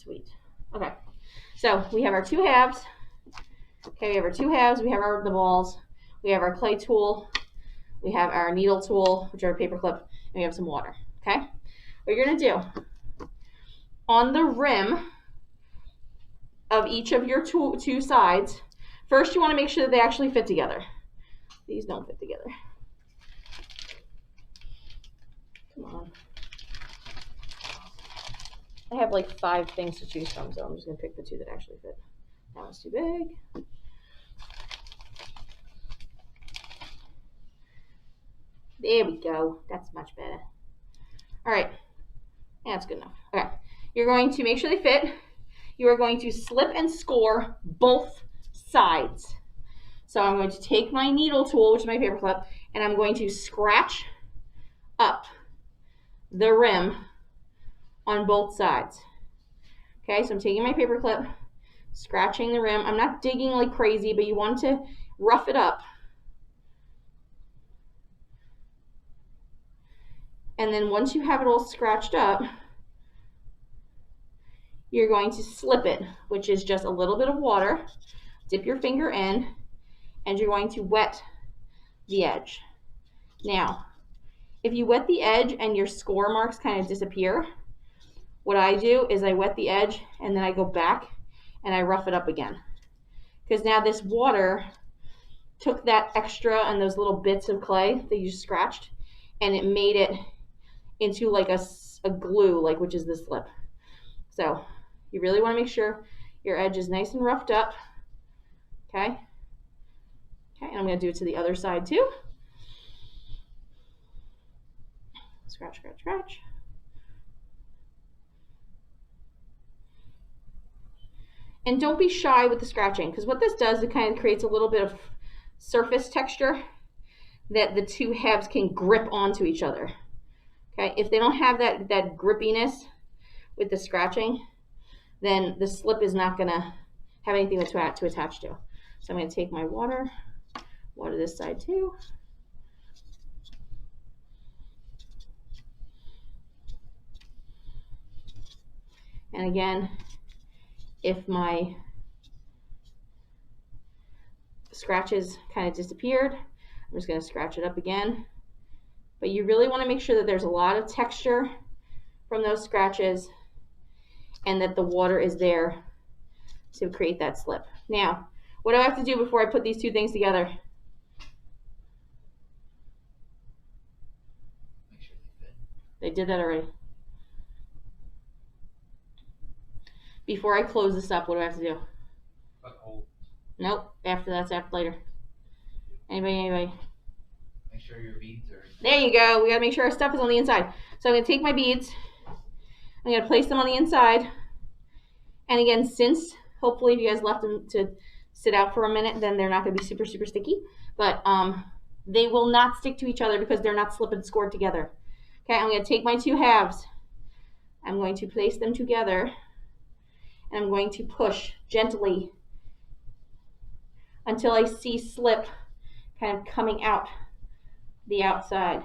Sweet. Okay. So we have our 2 halves. Okay, we have our 2 halves. We have the balls. We have our clay tool. We have our needle tool, which are a paper clip, and we have some water. Okay. What you're gonna do on the rim of each of your two sides, first you want to make sure that they actually fit together. These don't fit together. Come on. I have like 5 things to choose from, so I'm just gonna pick the 2 that actually fit. That one's too big. There we go. That's much better. All right. That's good enough. Okay. You're going to make sure they fit. You are going to slip and score both sides. So I'm going to take my needle tool, which is my paper clip, and I'm going to scratch up the rim on both sides. Okay, so I'm taking my paper clip, scratching the rim. I'm not digging like crazy, but you want to rough it up. And then once you have it all scratched up, you're going to slip it, which is just a little bit of water. Dip your finger in, and you're going to wet the edge. Now, if you wet the edge and your score marks kind of disappear, what I do is I wet the edge and then I go back and I rough it up again. Because now this water took that extra and those little bits of clay that you scratched, and it made it into like a glue, like, which is this slip. So you really want to make sure your edge is nice and roughed up. Okay. Okay, and I'm going to do it to the other side too. Scratch, scratch, scratch. And don't be shy with the scratching, because what this does, it kind of creates a little bit of surface texture that the 2 halves can grip onto each other. Okay, if they don't have that grippiness with the scratching, then the slip is not going to have anything to attach to. So I'm going to take my water this side too. And again, if my scratches kind of disappeared, I'm just going to scratch it up again. But you really want to make sure that there's a lot of texture from those scratches and that the water is there to create that slip. Now, what do I have to do before I put these 2 things together? Make sure they fit. They did that already. Before I close this up, what do I have to do? Nope. That's after later. Anybody? Make sure your beads are... There you go. We got to make sure our stuff is on the inside. So I'm going to take my beads. I'm going to place them on the inside. And again, since hopefully if you guys left them to sit out for a minute, then they're not going to be super, super sticky. But they will not stick to each other because they're not slip and scored together. Okay, I'm going to take my 2 halves. I'm going to place them together. And I'm going to push gently until I see slip kind of coming out the outside.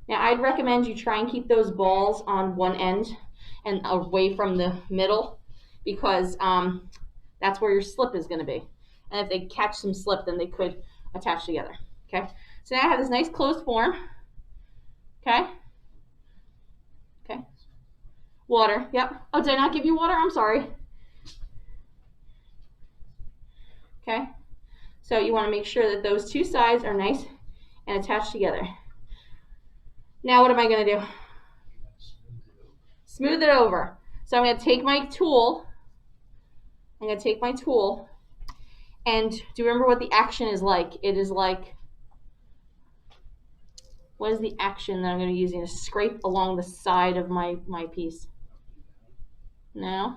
Now I'd recommend you try and keep those balls on one end and away from the middle, because that's where your slip is going to be. And if they catch some slip, then they could attach together. Okay, so now I have this nice closed form. Okay. Okay. Water, yep. Oh, did I not give you water? I'm sorry. Okay, so you want to make sure that those 2 sides are nice and attached together. Now what am I going to do? Smooth it over. So I'm going to take my tool. And do you remember what the action is like? It is like, what is the action that I'm going to be using to scrape along the side of my piece? No?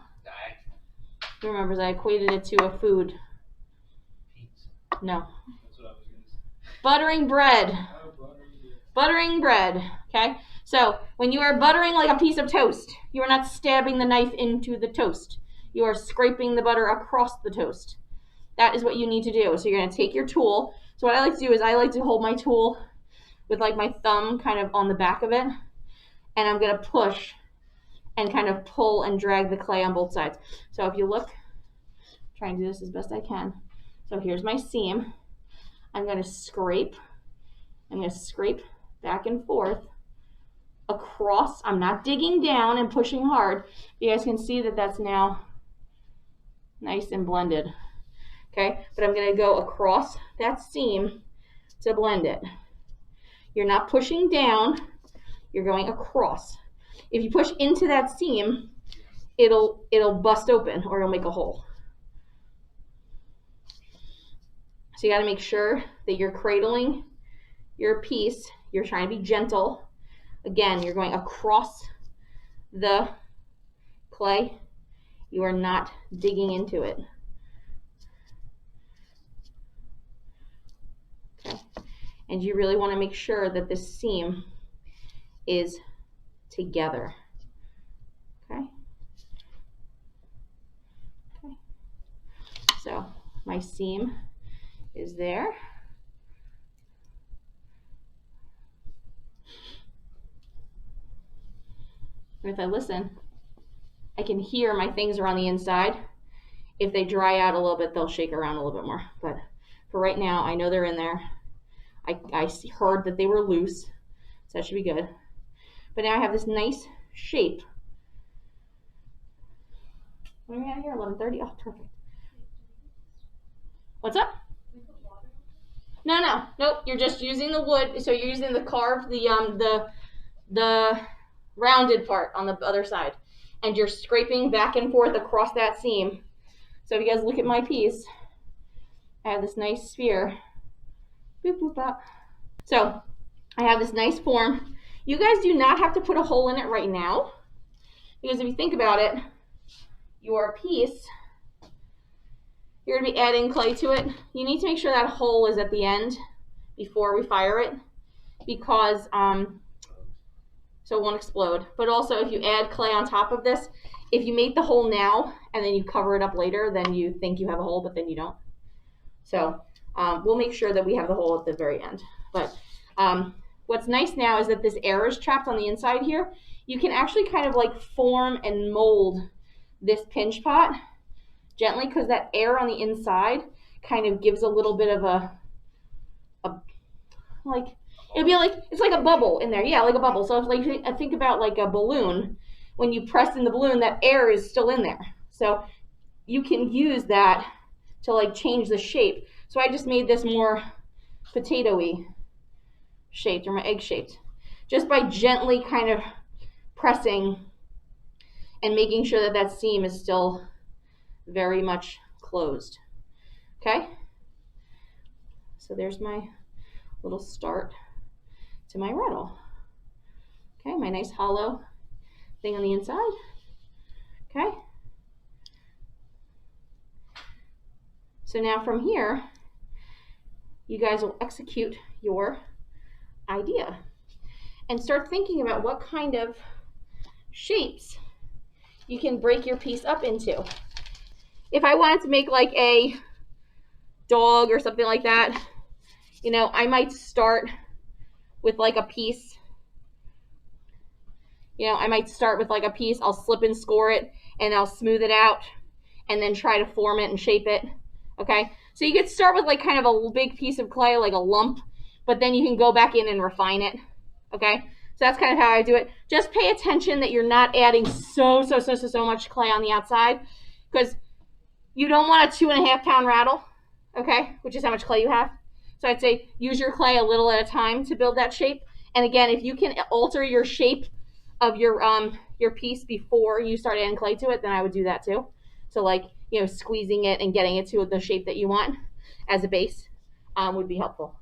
Who remembers? I equated it to a food. No. That's what I was going to say. Buttering bread. Buttering bread. Okay? So when you are buttering like a piece of toast, you are not stabbing the knife into the toast. You are scraping the butter across the toast. That is what you need to do. So you're going to take your tool. So what I like to do is I like to hold my tool with like my thumb kind of on the back of it. And I'm going to push and kind of pull and drag the clay on both sides. So if you look, I'm trying to do this as best I can. So here's my seam. I'm going to scrape. I'm going to scrape back and forth across. I'm not digging down and pushing hard. You guys can see that that's now nice and blended. Okay, but I'm going to go across that seam to blend it. You're not pushing down, you're going across. If you push into that seam, it'll bust open or it'll make a hole. So you got to make sure that you're cradling your piece. You're trying to be gentle. Again, you're going across the clay. You are not digging into it. Okay. And you really want to make sure that this seam is together. Okay. Okay. So my seam is there. And if I listen, I can hear my things are on the inside. If they dry out a little bit, they'll shake around a little bit more. But for right now, I know they're in there. I heard that they were loose, so that should be good. But now I have this nice shape. What are we at here? 11:30? Oh, perfect. What's up? No. Nope. You're just using the wood. So you're using the carved, the rounded part on the other side, and you're scraping back and forth across that seam. So if you guys look at my piece, I have this nice sphere. Boop, boop, bop. So I have this nice form. You guys do not have to put a hole in it right now, because if you think about it, your piece, you're going to be adding clay to it. You need to make sure that hole is at the end before we fire it, because so it won't explode. But also, if you add clay on top of this, if you make the hole now and then you cover it up later, then you think you have a hole, but then you don't. So we'll make sure that we have the hole at the very end. But what's nice now is that this air is trapped on the inside here. You can actually kind of like form and mold this pinch pot gently, because that air on the inside kind of gives a little bit of a like, it'd be like, it's like a bubble in there. Yeah, like a bubble. So it's like, I think about like a balloon. When you press in the balloon, that air is still in there. So you can use that to like change the shape. So I just made this more potato-y shaped, or my egg shaped, just by gently kind of pressing and making sure that that seam is still very much closed. Okay, so there's my little start to my rattle. Okay, my nice hollow thing on the inside. Okay, so now from here, you guys will execute your idea and start thinking about what kind of shapes you can break your piece up into. If I wanted to make like a dog or something like that, you know, I might start with like a piece. You know, I might start with like a piece, I'll slip and score it, and I'll smooth it out, and then try to form it and shape it. Okay, so you could start with like kind of a big piece of clay, like a lump, but then you can go back in and refine it. Okay, so that's kind of how I do it. Just pay attention that you're not adding so much clay on the outside, because you don't want a 2.5 pound rattle, okay, which is how much clay you have. So I'd say use your clay a little at a time to build that shape. And again, if you can alter your shape of your piece before you start adding clay to it, then I would do that too. So like, you know, squeezing it and getting it to the shape that you want as a base would be helpful.